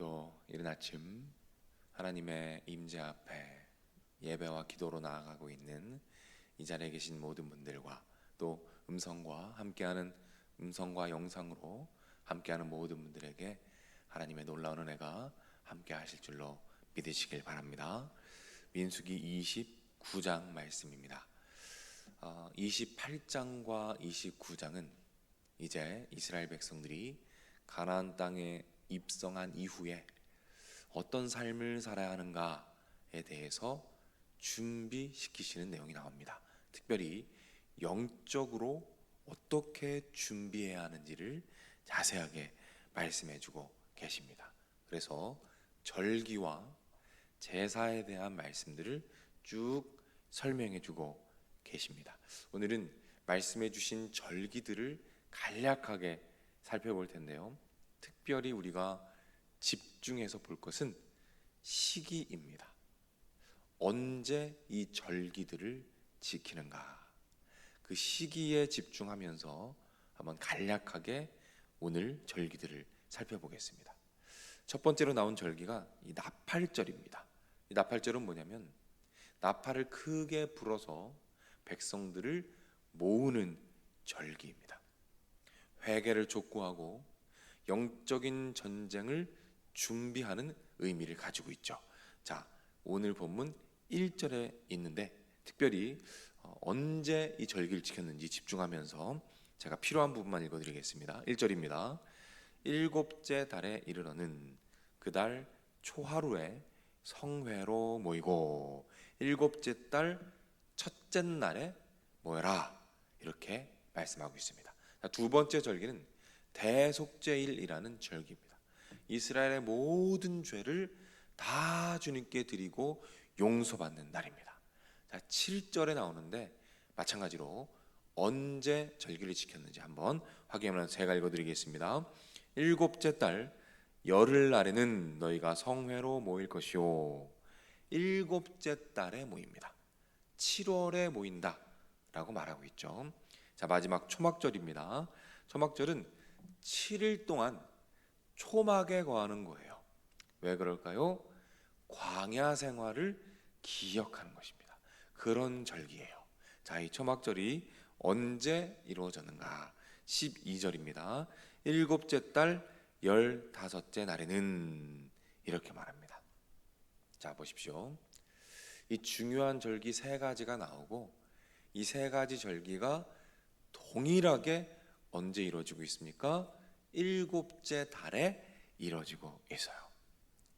오늘도 이른 아침 하나님의 임재 앞에 예배와 기도로 나아가고 있는 이 자리에 계신 모든 분들과 또 음성과 영상으로 함께하는 모든 분들에게 하나님의 놀라운 은혜가 함께 하실 줄로 믿으시길 바랍니다. 민수기 29장 말씀입니다. 28장과 29장은 이제 이스라엘 백성들이 가나안 땅에 입성한 이후에 어떤 삶을 살아야 하는가에 대해서 준비시키시는 내용이 나옵니다. 특별히 영적으로 어떻게 준비해야 하는지를 자세하게 말씀해주고 계십니다. 그래서 절기와 제사에 대한 말씀들을 쭉 설명해주고 계십니다. 오늘은 말씀해주신 절기들을 간략하게 살펴볼 텐데요, 특별히 우리가 집중해서 볼 것은 시기입니다. 언제 이 절기들을 지키는가, 그 시기에 집중하면서 한번 간략하게 오늘 절기들을 살펴보겠습니다. 첫 번째로 나온 절기가 이 나팔절입니다. 이 나팔절은 뭐냐면 나팔을 크게 불어서 백성들을 모으는 절기입니다. 회개를 촉구하고 영적인 전쟁을 준비하는 의미를 가지고 있죠. 자, 오늘 본문 1절에 있는데 특별히 언제 이 절기를 지켰는지 집중하면서 제가 필요한 부분만 읽어드리겠습니다. 1절입니다. 일곱째 달에 이르러는 그달 초하루에 성회로 모이고 일곱째 달 첫째 날에 모여라, 이렇게 말씀하고 있습니다. 자, 두 번째 절기는 대속죄일이라는 절기입니다. 이스라엘의 모든 죄를 다 주님께 드리고 용서받는 날입니다. 자, 7절에 나오는데 마찬가지로 언제 절기를 지켰는지 한번 확인하면서 제가 읽어드리겠습니다. 일곱째 달 열흘날에는 너희가 성회로 모일 것이요. 일곱째 달에 모입니다. 7월에 모인다 라고 말하고 있죠. 자, 마지막 초막절입니다. 초막절은 7일 동안 초막에 거하는 거예요. 왜 그럴까요? 광야 생활을 기억하는 것입니다. 그런 절기예요. 자, 이 초막절이 언제 이루어졌는가? 12절입니다. 일곱째 달 15째 날에는, 이렇게 말합니다. 자, 보십시오. 이 중요한 절기 세 가지가 나오고 이 세 가지 절기가 동일하게 언제 이루어지고 있습니까? 일곱째 달에 이루어지고 있어요.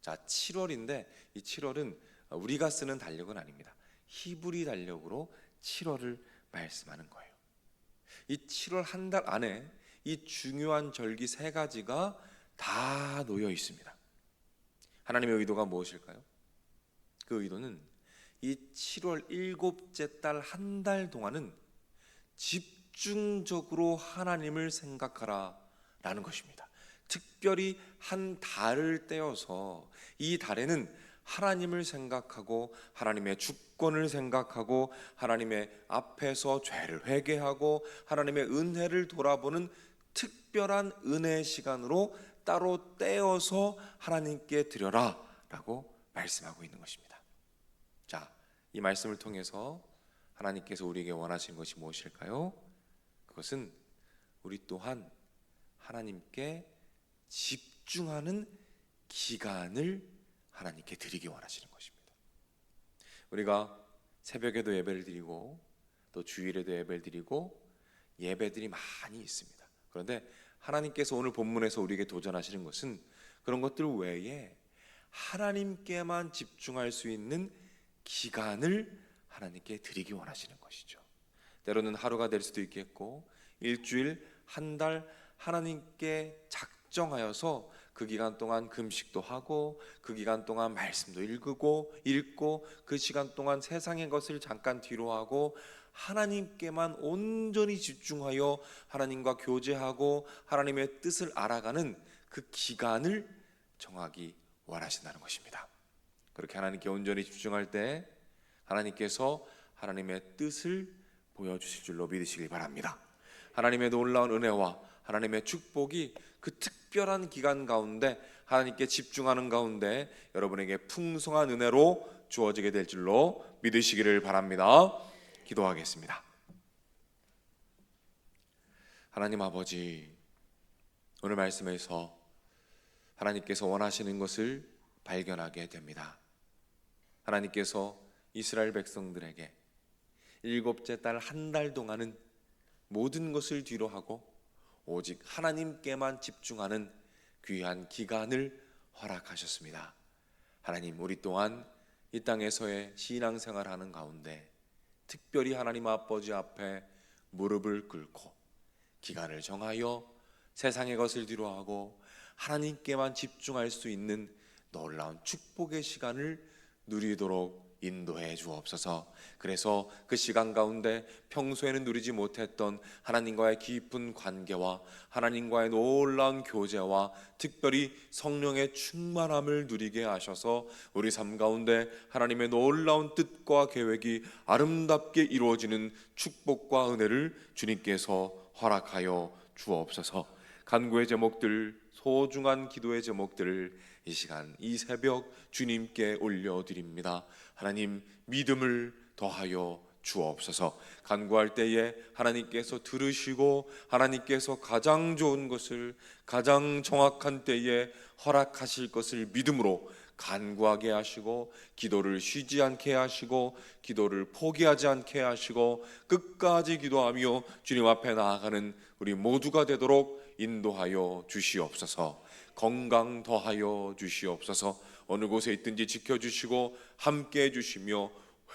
자, 7월인데 이 7월은 우리가 쓰는 달력은 아닙니다. 히브리 달력으로 7월을 말씀하는 거예요. 이 7월 한 달 안에 이 중요한 절기 세 가지가 다 놓여 있습니다. 하나님의 의도가 무엇일까요? 그 의도는 이 7월 일곱째 달 한 달 동안은 집중적으로 하나님을 생각하라 라는 것입니다. 특별히 한 달을 떼어서 이 달에는 하나님을 생각하고 하나님의 주권을 생각하고 하나님의 앞에서 죄를 회개하고 하나님의 은혜를 돌아보는 특별한 은혜의 시간으로 따로 떼어서 하나님께 드려라 라고 말씀하고 있는 것입니다. 자, 이 말씀을 통해서 하나님께서 우리에게 원하시는 것이 무엇일까요? 그것은 우리 또한 하나님께 집중하는 기간을 하나님께 드리기 원하시는 것입니다. 우리가 새벽에도 예배를 드리고 또 주일에도 예배를 드리고 예배들이 많이 있습니다. 그런데 하나님께서 오늘 본문에서 우리에게 도전하시는 것은 그런 것들 외에 하나님께만 집중할 수 있는 기간을 하나님께 드리기 원하시는 것이죠. 때로는 하루가 될 수도 있겠고 일주일, 한 달 하나님께 작정하여서 그 기간 동안 금식도 하고 그 기간 동안 말씀도 읽고 그 시간 동안 세상의 것을 잠깐 뒤로 하고 하나님께만 온전히 집중하여 하나님과 교제하고 하나님의 뜻을 알아가는 그 기간을 정하기 원하신다는 것입니다. 그렇게 하나님께 온전히 집중할 때 하나님께서 하나님의 뜻을 보여주실 줄로 믿으시기 바랍니다. 하나님의 놀라운 은혜와 하나님의 축복이 그 특별한 기간 가운데 하나님께 집중하는 가운데 여러분에게 풍성한 은혜로 주어지게 될 줄로 믿으시기를 바랍니다. 기도하겠습니다. 하나님 아버지, 오늘 말씀에서 하나님께서 원하시는 것을 발견하게 됩니다. 하나님께서 이스라엘 백성들에게 일곱째 달 한 달 동안은 모든 것을 뒤로 하고 오직 하나님께만 집중하는 귀한 기간을 허락하셨습니다. 하나님, 우리 또한 이 땅에서의 신앙생활하는 가운데 특별히 하나님 아버지 앞에 무릎을 꿇고 기간을 정하여 세상의 것을 뒤로하고 하나님께만 집중할 수 있는 놀라운 축복의 시간을 누리도록 인도해 주옵소서. 그래서 그 시간 가운데 평소에는 누리지 못했던 하나님과의 깊은 관계와 하나님과의 놀라운 교제와 특별히 성령의 충만함을 누리게 하셔서 우리 삶 가운데 하나님의 놀라운 뜻과 계획이 아름답게 이루어지는 축복과 은혜를 주님께서 허락하여 주옵소서. 간구의 제목들, 소중한 기도의 제목들을 이 시간 이 새벽 주님께 올려드립니다. 하나님, 믿음을 더하여 주옵소서. 간구할 때에 하나님께서 들으시고 하나님께서 가장 좋은 것을 가장 정확한 때에 허락하실 것을 믿음으로 간구하게 하시고 기도를 쉬지 않게 하시고 기도를 포기하지 않게 하시고 끝까지 기도하며 주님 앞에 나아가는 우리 모두가 되도록 인도하여 주시옵소서. 건강 더하여 주시옵소서. 어느 곳에 있든지 지켜주시고 함께 해주시며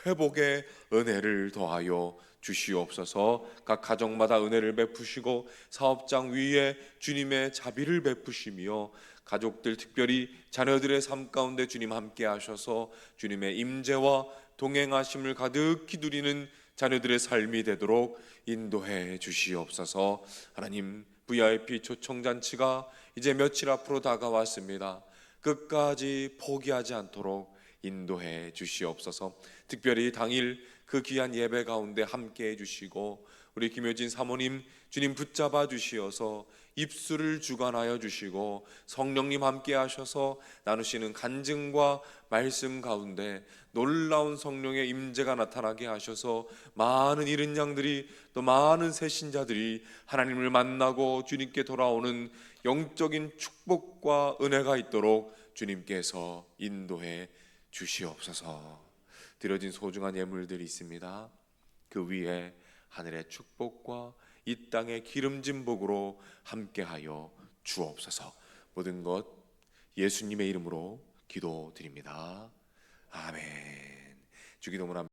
회복의 은혜를 더하여 주시옵소서. 각 가정마다 은혜를 베푸시고 사업장 위에 주님의 자비를 베푸시며 가족들, 특별히 자녀들의 삶 가운데 주님 함께 하셔서 주님의 임재와 동행하심을 가득히 누리는 자녀들의 삶이 되도록 인도해 주시옵소서. 하나님, VIP 초청잔치가 이제 며칠 앞으로 다가왔습니다. 끝까지 포기하지 않도록 인도해 주시옵소서. 특별히 당일 그 귀한 예배 가운데 함께 해주시고 우리 김효진 사모님 주님 붙잡아 주시어서 입술을 주관하여 주시고 성령님 함께 하셔서 나누시는 간증과 말씀 가운데 놀라운 성령의 임재가 나타나게 하셔서 많은 잃은 양들이 또 많은 새신자들이 하나님을 만나고 주님께 돌아오는 영적인 축복과 은혜가 있도록 주님께서 인도해 주시옵소서. 드려진 소중한 예물들이 있습니다. 그 위에 하늘의 축복과 이 땅의 기름진 복으로 함께하여 주옵소서. 모든 것 예수님의 이름으로 기도드립니다. 아멘. 주기도문합니다.